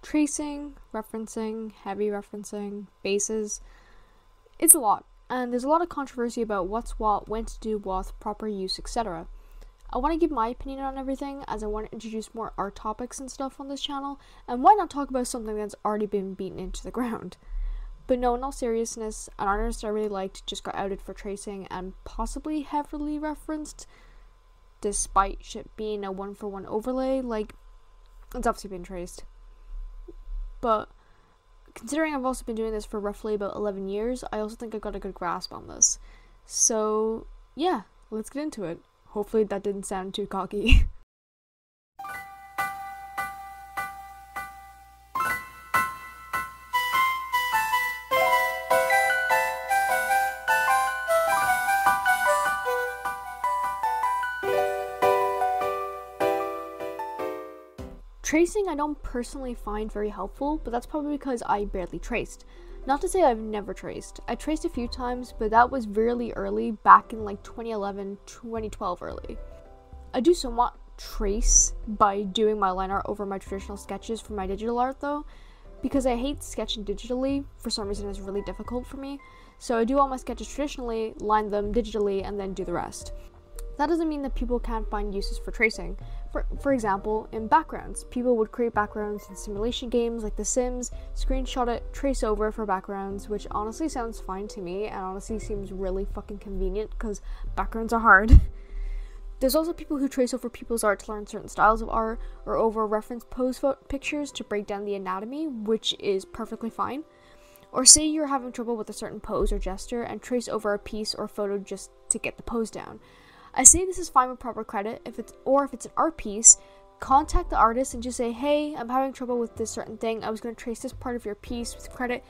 Tracing, referencing, heavy referencing, bases, it's a lot, and there's a lot of controversy about what's what, when to do what, proper use, etc. I want to give my opinion on everything, as I want to introduce more art topics and stuff on this channel, and why not talk about something that's already been beaten into the ground? But no, in all seriousness, an artist I really liked just got outed for tracing and possibly heavily referenced, despite shit being a one-for-one overlay. Like, it's obviously been traced. But considering I've also been doing this for roughly about 11 years, I also think I've got a good grasp on this. So, yeah, let's get into it. Hopefully that didn't sound too cocky. Tracing I don't personally find very helpful, but that's probably because I barely traced. Not to say I've never traced. I traced a few times, but that was really early, back in like 2011, 2012 early. I do somewhat trace by doing my line art over my traditional sketches for my digital art though, because I hate sketching digitally. For some reason it's really difficult for me. So I do all my sketches traditionally, line them digitally, and then do the rest. That doesn't mean that people can't find uses for tracing. For example, in backgrounds, people would create backgrounds in simulation games like The Sims, screenshot it, trace over for backgrounds, which honestly sounds fine to me and honestly seems really fucking convenient because backgrounds are hard. There's also people who trace over people's art to learn certain styles of art, or over reference pose pictures to break down the anatomy, which is perfectly fine. Or say you're having trouble with a certain pose or gesture and trace over a piece or photo just to get the pose down. I say this is fine with proper credit. If it's an art piece, contact the artist and just say, hey, I'm having trouble with this certain thing. I was going to trace this part of your piece with credit.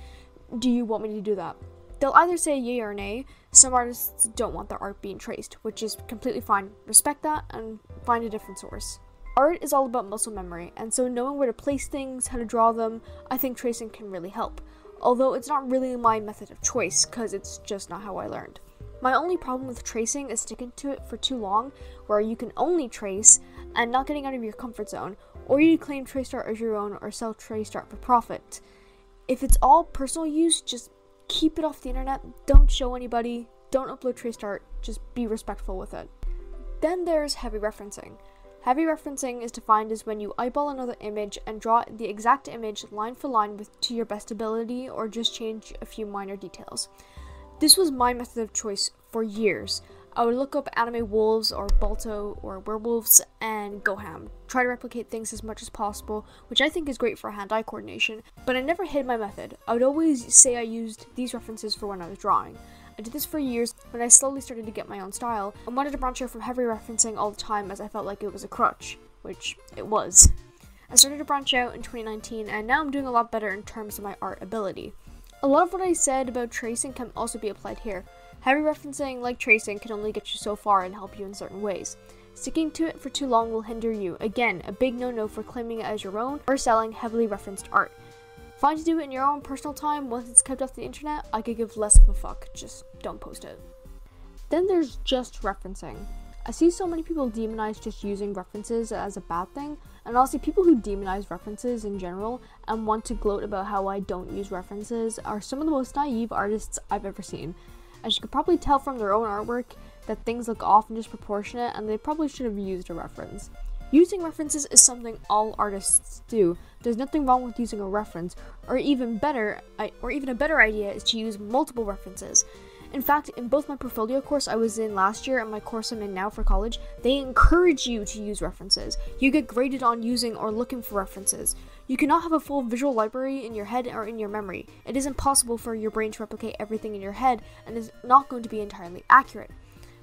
Do you want me to do that? They'll either say yay or nay. Some artists don't want their art being traced, which is completely fine. Respect that and find a different source. Art is all about muscle memory, and so knowing where to place things, how to draw them, I think tracing can really help. Although it's not really my method of choice, because it's just not how I learned. My only problem with tracing is sticking to it for too long, where you can only trace and not getting out of your comfort zone, or you claim traced art as your own or sell traced art for profit. If it's all personal use, just keep it off the internet, don't show anybody, don't upload traced art, just be respectful with it. Then there's heavy referencing. Heavy referencing is defined as when you eyeball another image and draw the exact image line for line to your best ability, or just change a few minor details. This was my method of choice for years. I would look up anime wolves or Balto or werewolves and go ham. Try to replicate things as much as possible, which I think is great for hand-eye coordination, but I never hid my method. I would always say I used these references for when I was drawing. I did this for years, but I slowly started to get my own style and wanted to branch out from heavy referencing all the time, as I felt like it was a crutch, which it was. I started to branch out in 2019, and now I'm doing a lot better in terms of my art ability. A lot of what I said about tracing can also be applied here. Heavy referencing, like tracing, can only get you so far and help you in certain ways. Sticking to it for too long will hinder you. Again, a big no-no for claiming it as your own or selling heavily referenced art. Fine to do it in your own personal time. Once it's kept off the internet, I could give less of a fuck. Just don't post it. Then there's just referencing. I see so many people demonize just using references as a bad thing, and honestly, people who demonize references in general and want to gloat about how I don't use references are some of the most naive artists I've ever seen. As you could probably tell from their own artwork that things look off and disproportionate, and they probably should have used a reference. Using references is something all artists do. There's nothing wrong with using a reference, or even a better idea is to use multiple references. In fact, in both my portfolio course I was in last year and my course I'm in now for college, they encourage you to use references. You get graded on using or looking for references. You cannot have a full visual library in your head or in your memory. It is impossible for your brain to replicate everything in your head and is not going to be entirely accurate.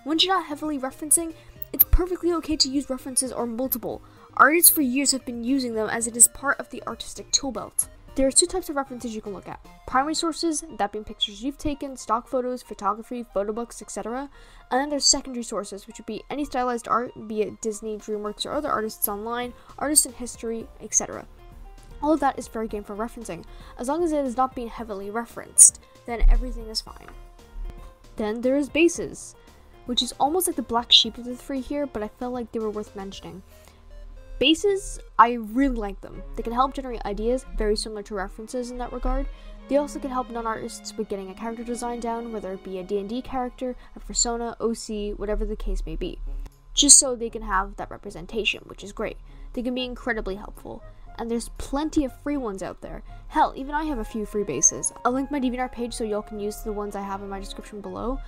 Once you're not heavily referencing, it's perfectly okay to use references or multiple. Artists for years have been using them as it is part of the artistic tool belt. There are two types of references you can look at. Primary sources, that being pictures you've taken, stock photos, photography, photo books, etc. And then there's secondary sources, which would be any stylized art, be it Disney, DreamWorks, or other artists online, artists in history, etc. All of that is fair game for referencing. As long as it is not being heavily referenced, then everything is fine. Then there is bases, which is almost like the black sheep of the three here, but I felt like they were worth mentioning. Bases, I really like them. They can help generate ideas, very similar to references in that regard. They also can help non-artists with getting a character design down, whether it be a D&D character, a persona, OC, whatever the case may be. Just so they can have that representation, which is great. They can be incredibly helpful. And there's plenty of free ones out there. Hell, even I have a few free bases. I'll link my DeviantArt page so y'all can use the ones I have in my description below.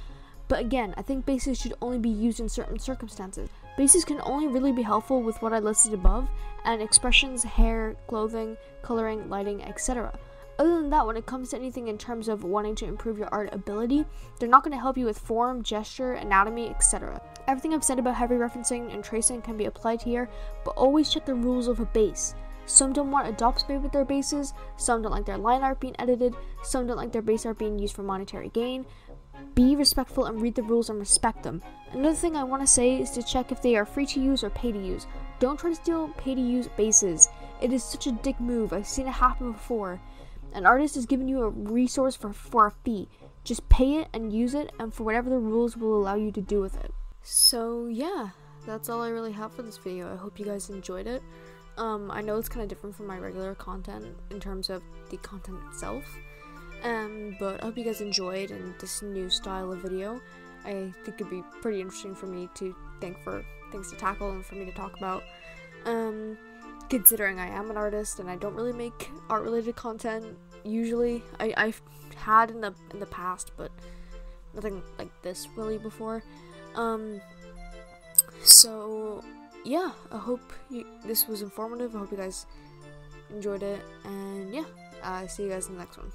But again, I think bases should only be used in certain circumstances. Bases can only really be helpful with what I listed above, and expressions, hair, clothing, coloring, lighting, etc. Other than that, when it comes to anything in terms of wanting to improve your art ability, they're not going to help you with form, gesture, anatomy, etc. Everything I've said about heavy referencing and tracing can be applied here, but always check the rules of a base. Some don't want adopts made with their bases, some don't like their line art being edited, some don't like their base art being used for monetary gain. Be respectful and read the rules and respect them. Another thing I want to say is to check if they are free to use or pay to use. Don't try to steal pay to use bases. It is such a dick move. I've seen it happen before. An artist is giving you a resource for a fee. Just pay it and use it, and for whatever the rules will allow you to do with it. So yeah, that's all I really have for this video. I hope you guys enjoyed it. I know it's kind of different from my regular content in terms of the content itself, but I hope you guys enjoyed and this new style of video. I think it'd be pretty interesting for me to think for things to tackle and for me to talk about, considering I am an artist and I don't really make art related content usually. I've had in the past, but nothing like this really before. So yeah, I hope this was informative. I hope you guys enjoyed it, and yeah, see you guys in the next one.